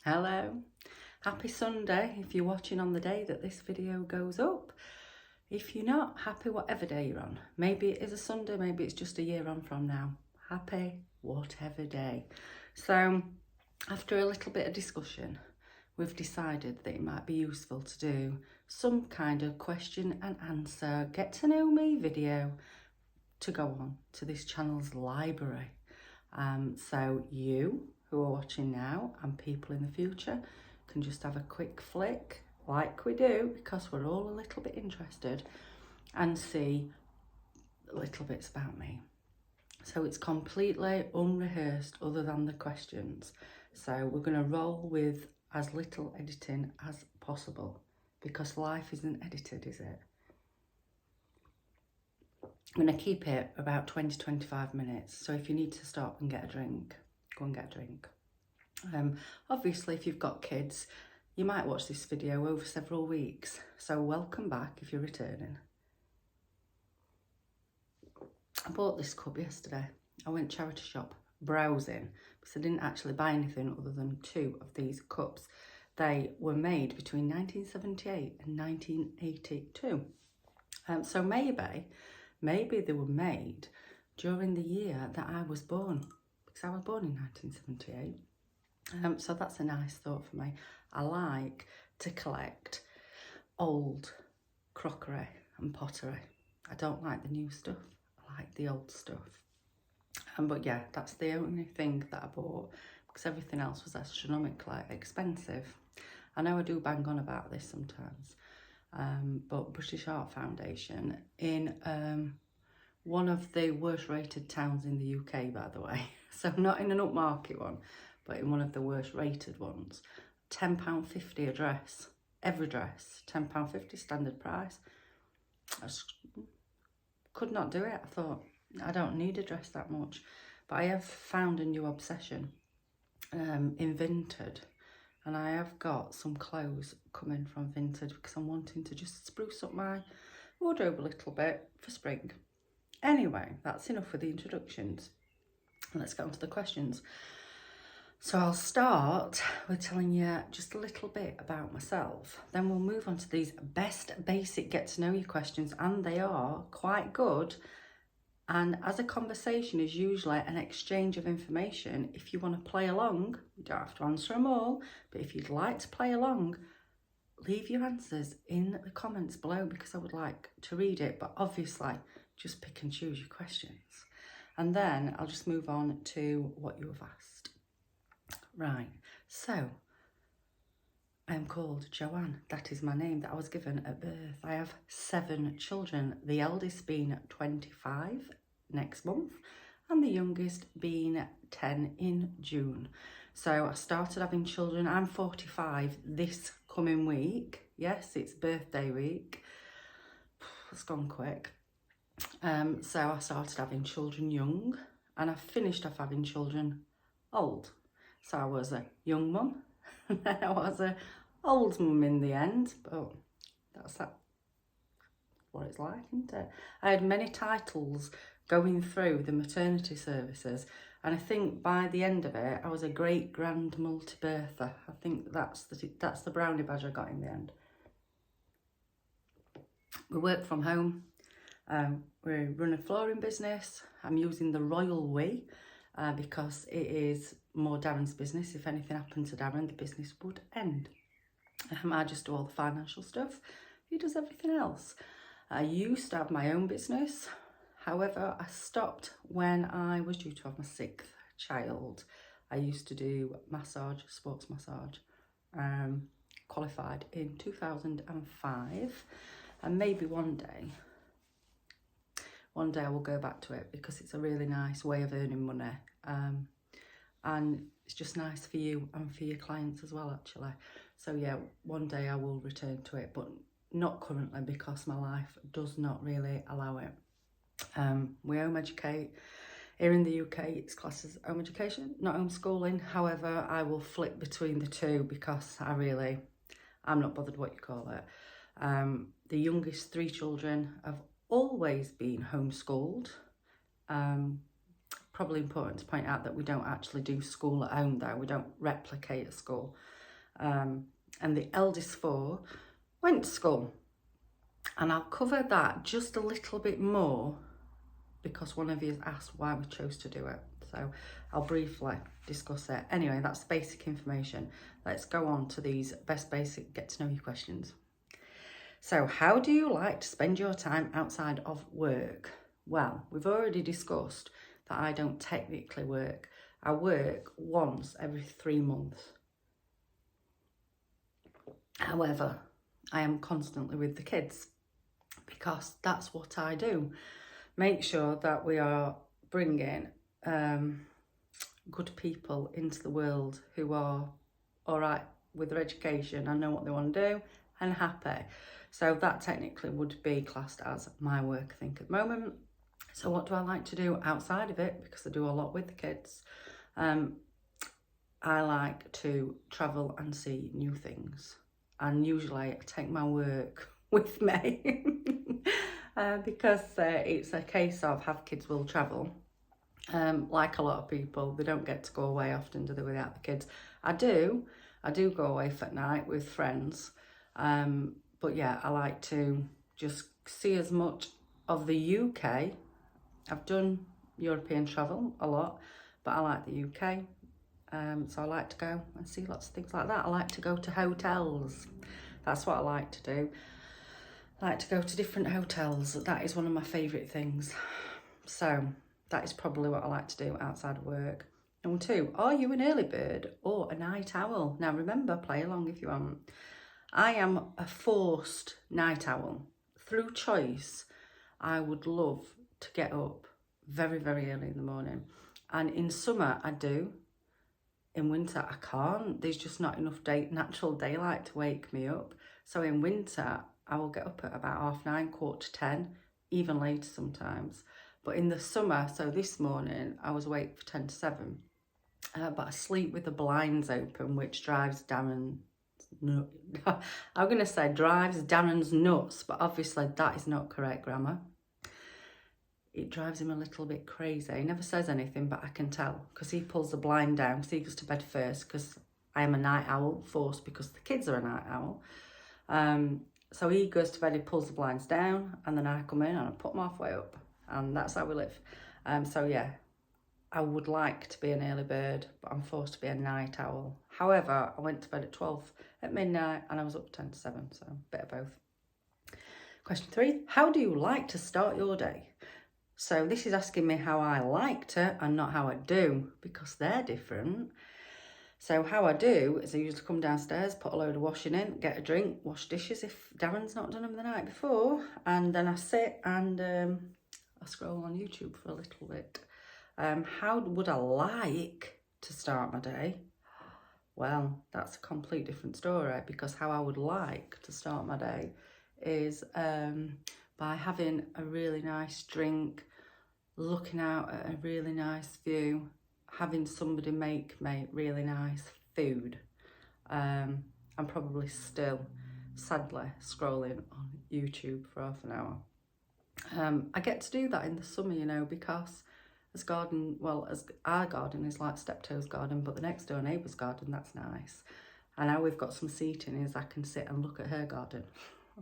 Hello, happy Sunday if you're watching on the day that this video goes up. If you're not, happy whatever day you're on. Maybe it is a Sunday, maybe it's just a year on from now. Happy whatever day. So after a little bit of discussion, we've decided that it might be useful to do some kind of question and answer, get to know me video to go on to this channel's library. So you who are watching now and people in the future can just have a quick flick like we do, because we're all a little bit interested, and see little bits about me. So it's completely unrehearsed other than the questions. So we're going to roll with as little editing as possible, because life isn't edited, is it? I'm going to keep it about 20-25 minutes. So if you need to stop and get a drink, go and get a drink. Obviously, if you've got kids, you might watch this video over several weeks. So welcome back if you're returning. I bought this cup yesterday. I went charity shop browsing because I didn't actually buy anything other than 2 of these cups. They were made between 1978 and 1982. So maybe they were made during the year that I was born, because I was born in 1978. So that's a nice thought for me. I like to collect old crockery and pottery. I don't like the new stuff. I like the old stuff. But yeah, that's the only thing that I bought, because everything else was astronomically expensive. I know I do bang on about this sometimes, but British Art Foundation in one of the worst rated towns in the UK, by the way, so not in an upmarket one, but in one of the worst rated ones, £10.50 a dress, every dress, £10.50 standard price. I could not do it. I thought, I don't need a dress that much. But I have found a new obsession in Vinted, and I have got some clothes coming from Vinted because I'm wanting to just spruce up my wardrobe a little bit for spring. Anyway, that's enough with the introductions. Let's get on to the questions. So I'll start with telling you just a little bit about myself. Then we'll move on to these best basic get to know you questions, and they are quite good. And as a conversation is usually an exchange of information, if you want to play along, you don't have to answer them all, but if you'd like to play along, leave your answers in the comments below, because I would like to read it. But obviously, just pick and choose your questions. And then I'll just move on to what you have asked. Right, so I am called Joanne. That is my name that I was given at birth. I have 7 children, the eldest being 25 next month and the youngest being 10 in June. So I started having children. I'm 45 this coming week. Yes, it's birthday week. It's gone quick. So I started having children young, and I finished off having children old. So I was a young mum, and then I was a old mum in the end, but that's what it's like, isn't it? I had many titles going through the maternity services, and I think by the end of it, I was a great-grand multi-birther. I think that's the brownie badge I got in the end. We work from home. We run a flooring business. I'm using the royal we because it is more Darren's business. If anything happened to Darren, the business would end. I just do all the financial stuff. He does everything else. I used to have my own business. However, I stopped when I was due to have my 6th child. I used to do massage, sports massage, qualified in 2005. And maybe one day I will go back to it, because it's a really nice way of earning money. And it's just nice for you and for your clients as well, actually. So yeah, one day I will return to it, but not currently, because my life does not really allow it. We home educate. Here in the UK, it's classed as home education, not homeschooling. However, I will flip between the two, because I'm not bothered what you call it. The youngest 3 children have always been homeschooled. probably important to point out that we don't actually do school at home though. We don't replicate a school. And the eldest 4 went to school. And I'll cover that just a little bit more because one of you asked why we chose to do it. So I'll briefly discuss it. Anyway, that's the basic information. Let's go on to these best basic get to know you questions. So how do you like to spend your time outside of work? Well, we've already discussed that I don't technically work. I work once every 3 months. However, I am constantly with the kids because that's what I do. Make sure that we are bringing good people into the world who are all right with their education and know what they want to do and happy. So that technically would be classed as my work, I think, at the moment. So what do I like to do outside of it? Because I do a lot with the kids. I like to travel and see new things. And usually I take my work with me because it's a case of have kids will travel. Like a lot of people, they don't get to go away often, do they, without the kids? I do go away for night with friends. But yeah, I like to just see as much of the UK. I've done European travel a lot, but I like the UK. So I like to go and see lots of things like that. I like to go to hotels. That's what I like to do. I like to go to different hotels. That is one of my favourite things. So that is probably what I like to do outside of work. Number 2, are you an early bird or a night owl? Now remember, play along if you want. I am a forced night owl. Through choice, I would love to get up very, very early in the morning. And in summer, I do. In winter, I can't. There's just not enough natural daylight to wake me up. So in winter, I will get up at about 9:30, 9:45, even later sometimes. But in the summer, so this morning, I was awake for 10 to 7. But I sleep with the blinds open, which drives Darren nuts. I'm going to say drives Darren's nuts, but obviously that is not correct grammar. It drives him a little bit crazy. He never says anything, but I can tell because he pulls the blind down because he goes to bed first because I am a night owl, forced because the kids are a night owl. So he goes to bed, he pulls the blinds down, and then I come in and I put them halfway up, and that's how we live. So yeah, I would like to be an early bird, but I'm forced to be a night owl. However, I went to bed at 12 at midnight and I was up 10 to 7, so a bit of both. Question 3, how do you like to start your day? So this is asking me how I like to and not how I do, because they're different. So how I do is I usually come downstairs, put a load of washing in, get a drink, wash dishes if Darren's not done them the night before, and then I sit and I scroll on YouTube for a little bit. How would I like to start my day? Well, that's a complete different story, because how I would like to start my day is by having a really nice drink, looking out at a really nice view, having somebody make me really nice food. I'm probably still, sadly, scrolling on YouTube for half an hour. I get to do that in the summer, you know, because as our garden is like Steptoe's garden, but the next door neighbour's garden, that's nice. And now we've got some seating, is I can sit and look at her garden.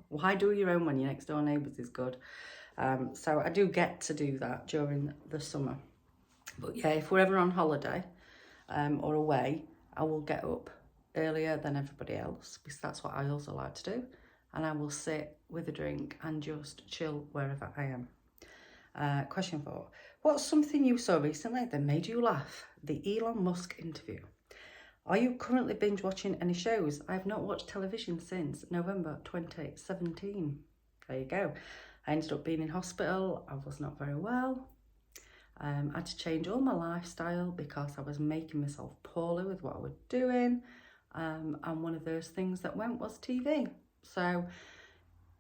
Why do your own when your next door neighbour's is good? So I do get to do that during the summer. But yeah, if we're ever on holiday or away, I will get up earlier than everybody else, because that's what I also like to do. And I will sit with a drink and just chill wherever I am. Question 4. What's something you saw recently that made you laugh? The Elon Musk interview. Are you currently binge watching any shows? I have not watched television since November 2017. There you go. I ended up being in hospital. I was not very well. I had to change all my lifestyle because I was making myself poorly with what I was doing. And one of those things that went was TV. So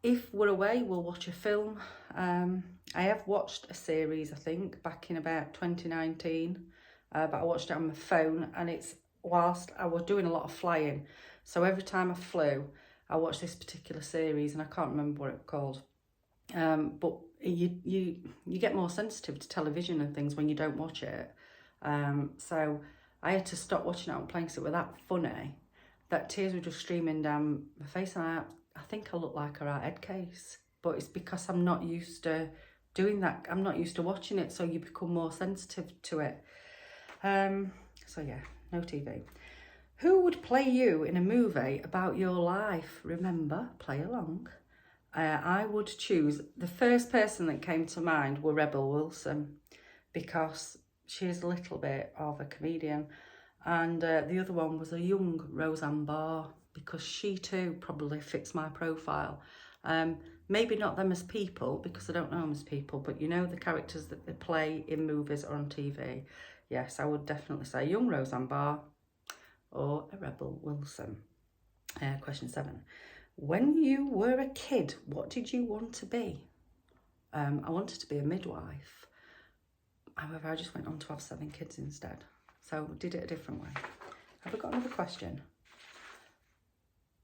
if we're away, we'll watch a film. I have watched a series, I think, back in about 2019. But I watched it on my phone, and it's whilst I was doing a lot of flying. So every time I flew, I watched this particular series, and I can't remember what it was called. But you get more sensitive to television and things when you don't watch it. So I had to stop watching it on planes. It was that funny that tears were just streaming down my face, and I think I look like a right head case. But it's because I'm not used to doing that. I'm not used to watching it, so you become more sensitive to it. So yeah, no TV. Who would play you in a movie about your life? Remember, play along. I would choose, the first person that came to mind were Rebel Wilson, because she is a little bit of a comedian. And the other one was a young Roseanne Barr, because she too probably fits my profile. Maybe not them as people, because I don't know them as people, but you know the characters that they play in movies or on TV. Yes, I would definitely say young Roseanne Barr or a Rebel Wilson. Question 7. When you were a kid, what did you want to be? I wanted to be a midwife. However, I just went on to have 7 kids instead. So did it a different way. Have I got another question?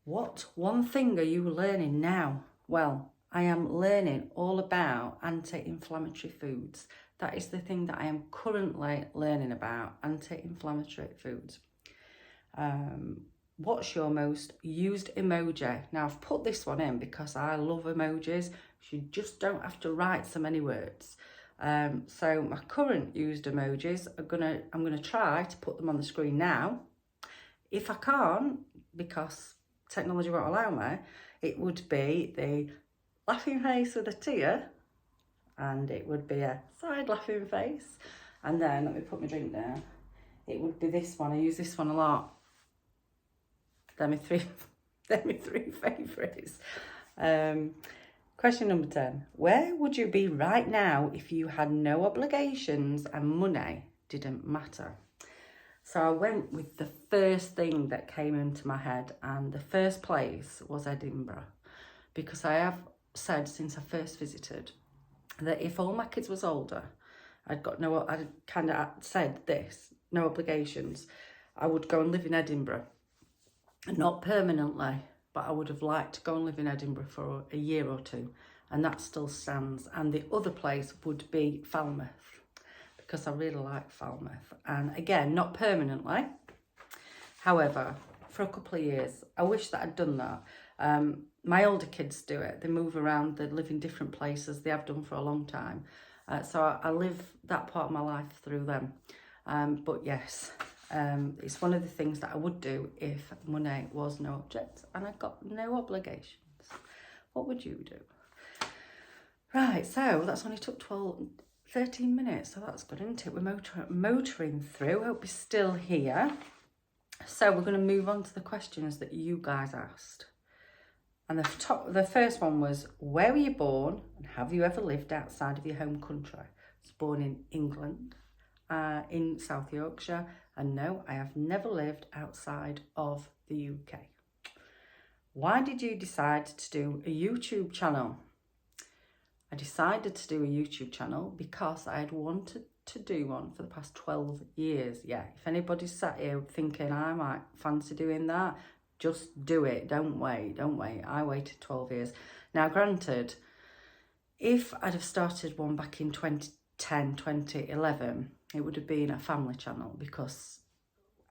What one thing are you learning now? Well, I am learning all about anti-inflammatory foods. That is the thing that I am currently learning about, anti-inflammatory foods. What's your most used emoji? Now, I've put this one in because I love emojis. You just don't have to write so many words. So my current used emojis I'm gonna try to put them on the screen now. If I can't, because technology won't allow me, it would be the laughing face with a tear, and it would be a side laughing face. And then, let me put my drink down. It would be this one. I use this one a lot. They're my three favourites. Question number 10. Where would you be right now if you had no obligations and money didn't matter? So I went with the first thing that came into my head, and the first place was Edinburgh, because I have said since I first visited that if all my kids was older, I'd kind of said this, no obligations, I would go and live in Edinburgh. Not permanently, but I would have liked to go and live in Edinburgh for a year or 2, and that still stands. And the other place would be Falmouth, because I really like Falmouth. And again, not permanently, however, for a couple of years. I wish that I'd done that. My older kids do it. They move around, they live in different places. They have done for a long time. So I live that part of my life through them. But yes, it's one of the things that I would do if money was no object and I got no obligations. What would you do? Right, so that's only took 13 minutes, so that's good, isn't it? We're motoring through. Hope you're still here. So we're going to move on to the questions that you guys asked. And the first one was, where were you born and have you ever lived outside of your home country? I was born in England, in South Yorkshire, and no, I have never lived outside of the UK. Why did you decide to do a YouTube channel? I decided to do a YouTube channel because I had wanted to do one for the past 12 years. Yeah, if anybody's sat here thinking I might fancy doing that, just do it. Don't wait. I waited 12 years. Now, granted, if I'd have started one back in 2010, 2011, it would have been a family channel because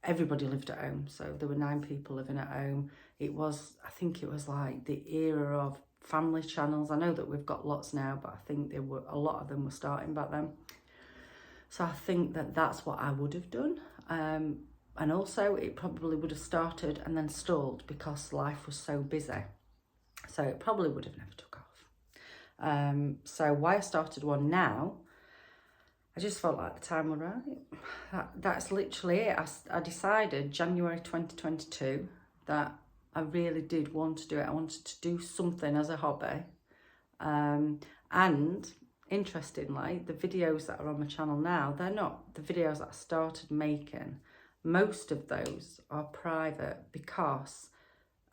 everybody lived at home. So there were 9 people living at home. I think it was like the era of family channels. I know that we've got lots now, but I think a lot of them were starting back then. So I think that that's what I would have done. And also it probably would have started and then stalled because life was so busy. So it probably would have never took off. So why I started one now, I just felt like the time was right. That's literally it. I decided January 2022 that I really did want to do it. I wanted to do something as a hobby. And interestingly, the videos that are on my channel now, they're not the videos that I started making. Most of those are private because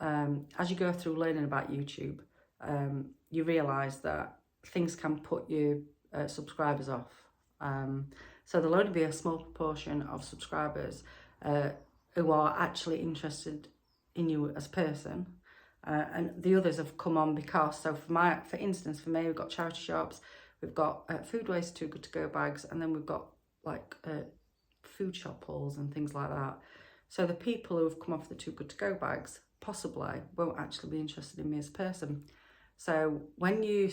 as you go through learning about YouTube, you realise that things can put your subscribers off. So there'll only be a small proportion of subscribers who are actually interested in you as a person. and the others have come on because, so for instance, for me, we've got charity shops, we've got food waste too good to go bags, and then we've got like food shop hauls and things like that. So the people who have come off the too good to go bags possibly won't actually be interested in me as a person. So when you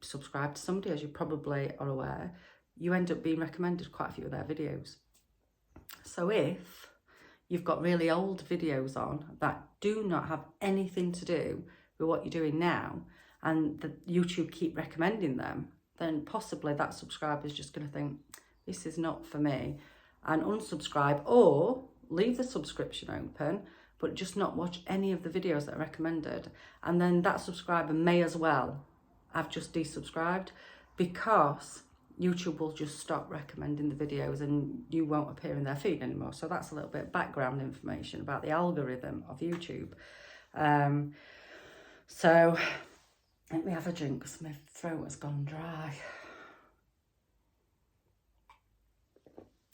subscribe to somebody, as you probably are aware, you end up being recommended quite a few of their videos. So if you've got really old videos on that do not have anything to do with what you're doing now, and the YouTube keep recommending them, then possibly that subscriber is just going to think, this is not for me, and unsubscribe, or leave the subscription open, but just not watch any of the videos that are recommended. And then that subscriber may as well have just desubscribed, because YouTube will just stop recommending the videos and you won't appear in their feed anymore. So that's a little bit of background information about the algorithm of YouTube. So let me have a drink because my throat has gone dry.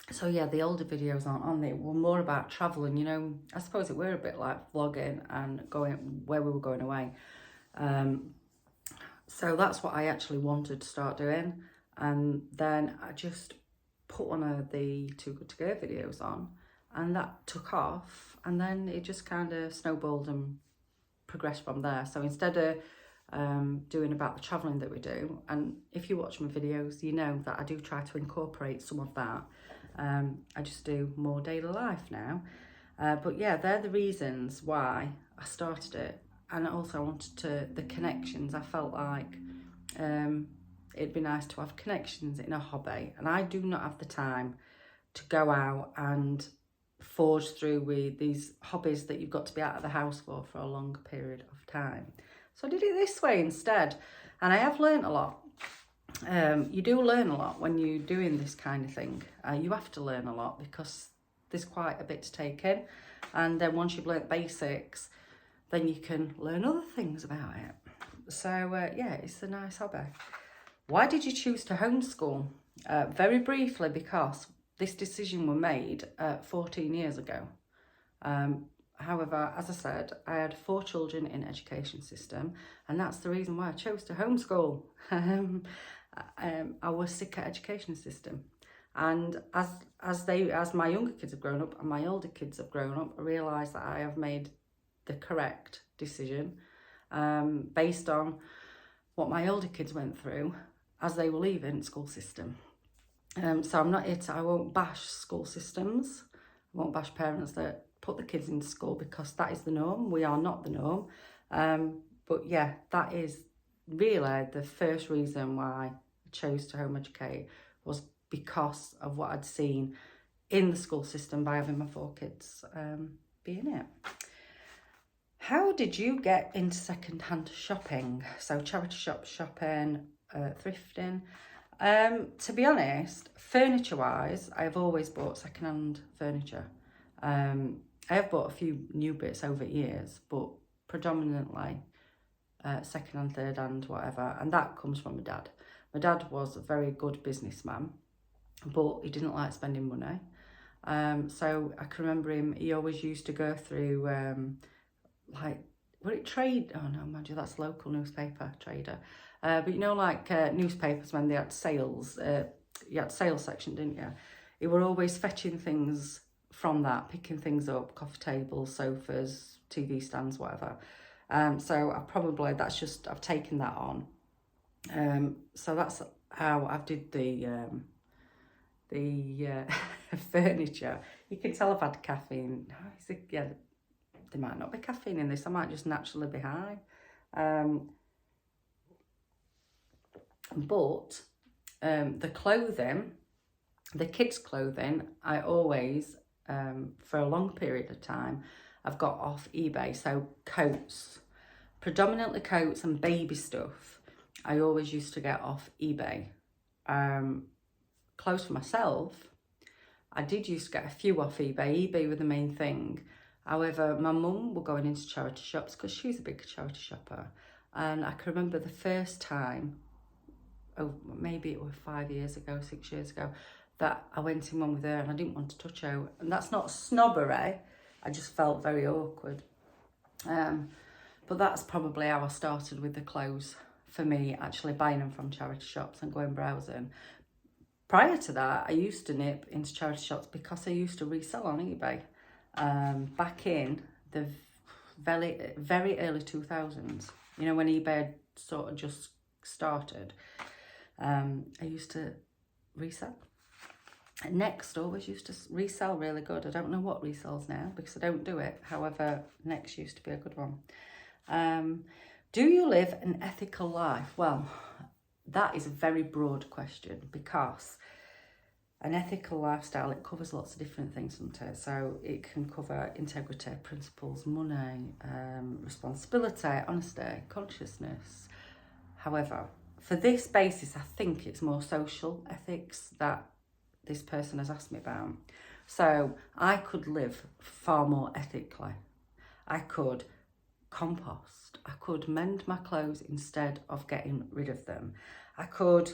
So yeah, the older videos aren't on there. Were more about traveling, you know. I suppose it were a bit like vlogging and going where we were going away. So that's what I actually wanted to start doing. And then I just put one of the Too Good To Go videos on, and that took off, and then it just kind of snowballed and progressed from there. So instead of doing about the travelling that we do, and if you watch my videos, you know that I do try to incorporate some of that. I just do more daily life now. But yeah, they're the reasons why I started it. And also I wanted the connections. I felt like it'd be nice to have connections in a hobby. And I do not have the time to go out and forge through with these hobbies that you've got to be out of the house for a long period of time. So I did it this way instead. And I have learned a lot. You do learn a lot when you're doing this kind of thing. You have to learn a lot because there's quite a bit to take in. And then once you've learnt basics, then you can learn other things about it. So yeah, it's a nice hobby. Why did you choose to homeschool? Very briefly, because this decision was made 14 years ago. However, as I said, I had 4 children in education system, and that's the reason why I chose to homeschool. I was sick of education system, and as my younger kids have grown up and my older kids have grown up, I realised that I have made the correct decision based on what my older kids went through as they were leaving school system. So I'm not here to, I won't bash school systems. I won't bash parents that put the kids into school, because that is the norm. We are not the norm. But yeah, that is really the first reason why I chose to home educate, was because of what I'd seen in the school system by having my 4 kids being it. How did you get into second-hand shopping? So charity shop shopping, thrifting. To be honest, furniture-wise, I've always bought second-hand furniture. I have bought a few new bits over years, but predominantly second-hand, third-hand, whatever. And that comes from my dad. My dad was a very good businessman, but he didn't like spending money. So I can remember him, he always used to go through, like, would it trade? Oh no, mind you, that's local newspaper trader. But you know, like newspapers when they had sales, you had sales section, didn't you? He were always fetching things from that, picking things up, coffee tables, sofas, TV stands, whatever. So I've taken that on. So that's how I did the furniture. You can tell I've had caffeine. Yeah, there might not be caffeine in this. I might just naturally be high. But the clothing, the kids' clothing, I always, for a long period of time, I've got off eBay. So coats, predominantly coats and baby stuff, I always used to get off eBay. Clothes for myself, I did used to get a few off eBay. eBay were the main thing. However, my mum were going into charity shops because she's a big charity shopper. And I can remember the first time, oh, maybe it was 5 years ago, 6 years ago, that I went in one with her and I didn't want to touch her. And that's not snobbery, I just felt very awkward. But But that's probably how I started with the clothes for me, actually buying them from charity shops and going browsing. Prior to that, I used to nip into charity shops because I used to resell on eBay back in the very early 2000s. You know, when eBay sort of just started, I used to resell. Next always used to resell really good. I don't know what resells now because I don't do it. However, Next used to be a good one. Do you live an ethical life? Well, that is a very broad question because an ethical lifestyle, it covers lots of different things, doesn't it? So it can cover integrity, principles, money, responsibility, honesty, consciousness. However, for this basis, I think it's more social ethics that this person has asked me about. So I could live far more ethically. I could compost. I could mend my clothes instead of getting rid of them. I could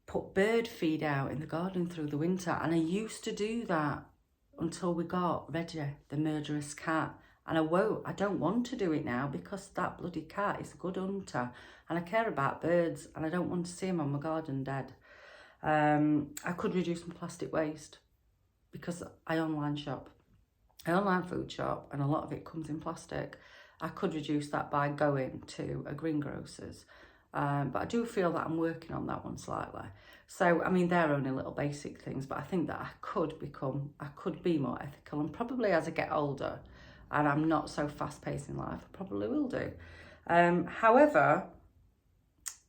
put bird feed out in the garden through the winter, and I used to do that until we got Reggie, the murderous cat, and I don't want to do it now because that bloody cat is a good hunter and I care about birds and I don't want to see him on my garden dead. I could reduce my plastic waste because I online shop. I online food shop and a lot of it comes in plastic. I could reduce that by going to a greengrocer's. But I do feel that I'm working on that one slightly. So, I mean, they're only little basic things, but I think that I could be more ethical, and probably as I get older and I'm not so fast paced in life, I probably will do. However,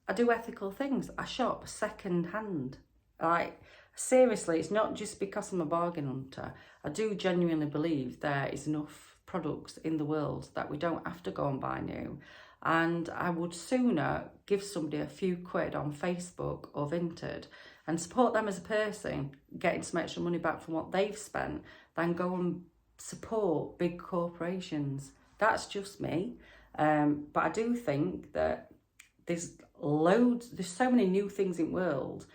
I do ethical things. I shop second hand. Like, seriously, it's not just because I'm a bargain hunter. I do genuinely believe there is enough products in the world that we don't have to go and buy new. And I would sooner give somebody a few quid on Facebook or Vinted and support them as a person, getting some extra money back from what they've spent, than go and support big corporations. That's just me. But I do think that there's so many new things in the world,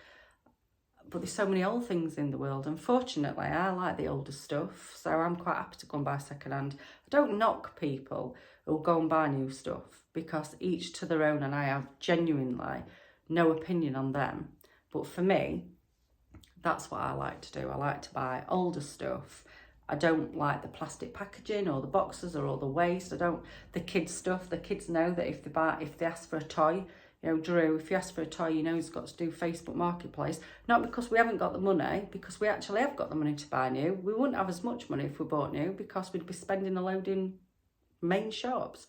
but there's so many old things in the world. Unfortunately, I like the older stuff, so I'm quite happy to go and buy second hand. I don't knock people who go and buy new stuff because each to their own, and I have genuinely no opinion on them. But for me, that's what I like to do. I like to buy older stuff. I don't like the plastic packaging or the boxes or all the waste. The kids stuff. The kids know that if they ask for a toy, you know, Drew, if you ask for a toy, you know he's got to do Facebook Marketplace. Not because we haven't got the money, because we actually have got the money to buy new. We wouldn't have as much money if we bought new because we'd be spending a load in main shops.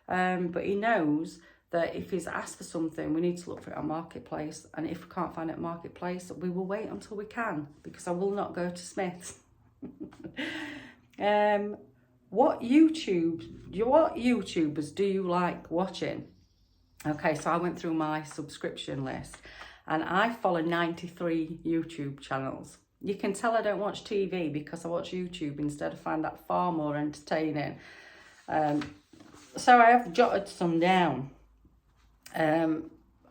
But he knows that if he's asked for something, we need to look for it on Marketplace. And if we can't find it on Marketplace, we will wait until we can, because I will not go to Smith's. What YouTubers do you like watching? Okay, so I went through my subscription list and I follow 93 YouTube channels. You can tell I don't watch TV because I watch YouTube instead. I find that far more entertaining. So I have jotted some down.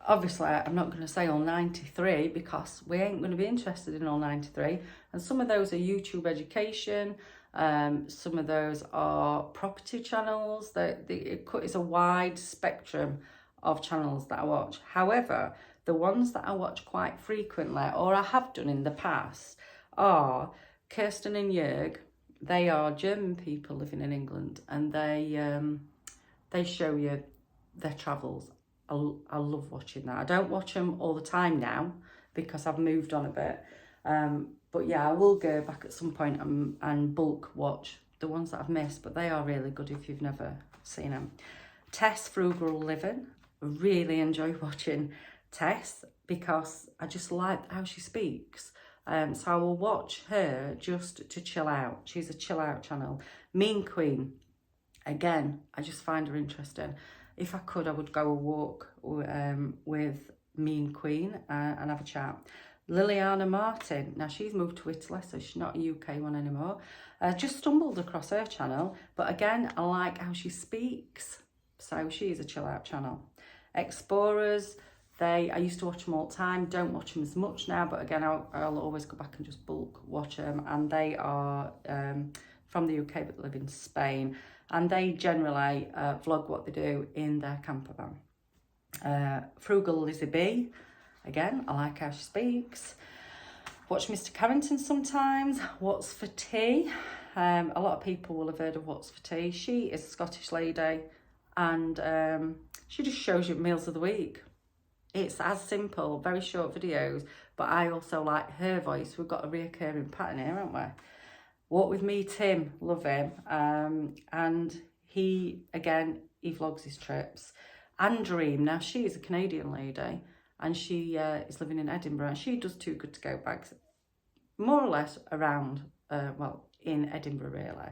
Obviously, I'm not going to say all 93 because we ain't going to be interested in all 93. And some of those are YouTube education. Some of those are property channels. It's a wide spectrum of channels that I watch. However, the ones that I watch quite frequently, or I have done in the past, are Kirsten and Jörg. They are German people living in England, and they show you their travels. I love watching that. I don't watch them all the time now because I've moved on a bit. But yeah, I will go back at some point and bulk watch the ones that I've missed, but they are really good if you've never seen them. Tess Frugal Living. Really enjoy watching Tess because I just like how she speaks. So I will watch her just to chill out. She's a chill out channel. Mean Queen. Again, I just find her interesting. If I could, I would go a walk with Mean Queen and have a chat. Liliana Martin. Now, she's moved to Italy, so she's not a UK one anymore. Just stumbled across her channel. But again, I like how she speaks. So she is a chill out channel. Explorers. I used to watch them all the time. Don't watch them as much now. But again, I'll always go back and just bulk watch them. And they are from the UK but live in Spain, and they generally vlog what they do in their camper van. Frugal Lizzie B, again, I like how she speaks. Watch Mr. Carrington sometimes. What's for Tea? A lot of people will have heard of What's for Tea. She is a Scottish lady, and she just shows you meals of the week. It's as simple, very short videos, but I also like her voice. We've got a reoccurring pattern here, haven't we? Walk With Me Tim, love him. And he, again, he vlogs his trips. Anne Dream, now she is a Canadian lady, and she is living in Edinburgh, and she does Too Good To Go bags, more or less around, well, in Edinburgh really.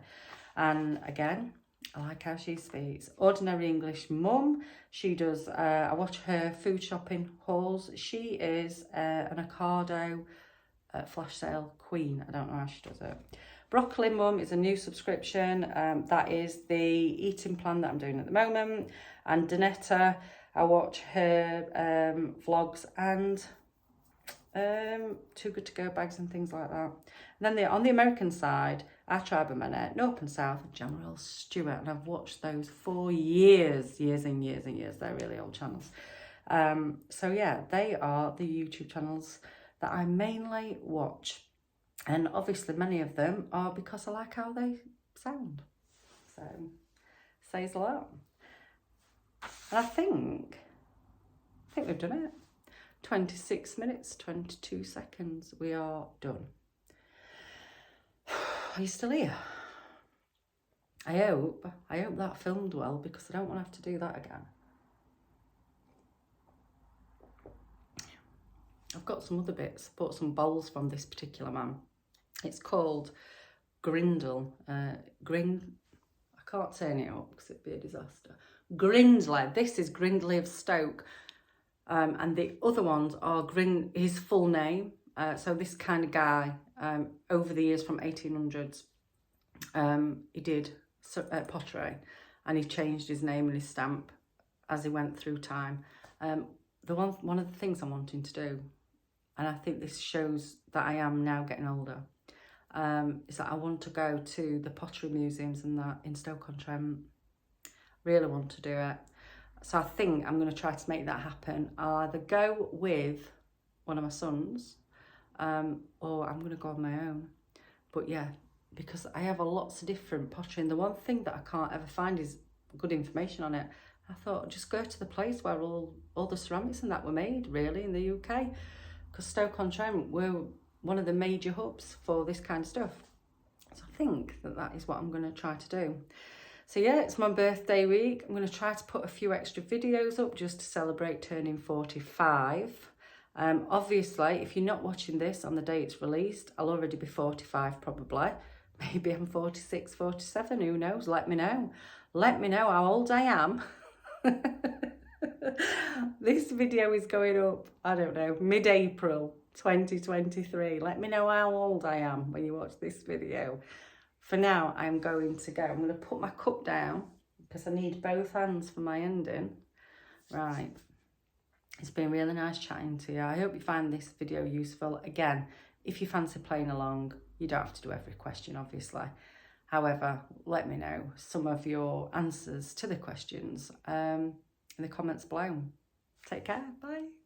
And again, I like how she speaks. Ordinary English Mum, she does, I watch her food shopping hauls. She is an Ocado flash sale queen. I don't know how she does it. Broccoli Mum is a new subscription. That is the eating plan that I'm doing at the moment. And Donetta, I watch her vlogs and Too Good To Go bags and things like that. And then on the American side, Our Tribe of Men, North and South, and General Stewart, and I've watched those for years and years and years. They're really old channels. So yeah, they are the YouTube channels that I mainly watch, and obviously many of them are because I like how they sound. So says a lot. And I think we've done it. 26 minutes, 22 seconds. We are done. Are you still here? I hope that filmed well, because I don't want to have to do that again. I've got some other bits. Bought some bowls from this particular man. It's called Grindle. I can't turn it up because it'd be a disaster. Grindley. This is Grindley of Stoke. And the other ones are his full name. So this kind of guy, over the years from 1800s, he did pottery, and he changed his name and his stamp as he went through time. One of the things I'm wanting to do, and I think this shows that I am now getting older, is that I want to go to the pottery museums and that in Stoke-on-Trent. Really want to do it. So I think I'm going to try to make that happen. I'll either go with one of my sons, or I'm going to go on my own. But yeah, because I have lots of different pottery, and the one thing that I can't ever find is good information on it. I thought, just go to the place where all the ceramics and that were made, really, in the UK. Because Stoke-on-Trent were one of the major hubs for this kind of stuff. So I think that is what I'm going to try to do. So yeah, it's my birthday week. I'm going to try to put a few extra videos up just to celebrate turning 45. Obviously, if you're not watching this on the day it's released, I'll already be 45 probably. Maybe I'm 46, 47, who knows? Let me know. Let me know how old I am. This video is going up, I don't know, mid-April 2023. Let me know how old I am when you watch this video. For now, I'm going to go. I'm going to put my cup down because I need both hands for my ending. Right. It's been really nice chatting to you. I hope you find this video useful. Again, if you fancy playing along, you don't have to do every question, obviously. However, let me know some of your answers to the questions in the comments below. Take care. Bye.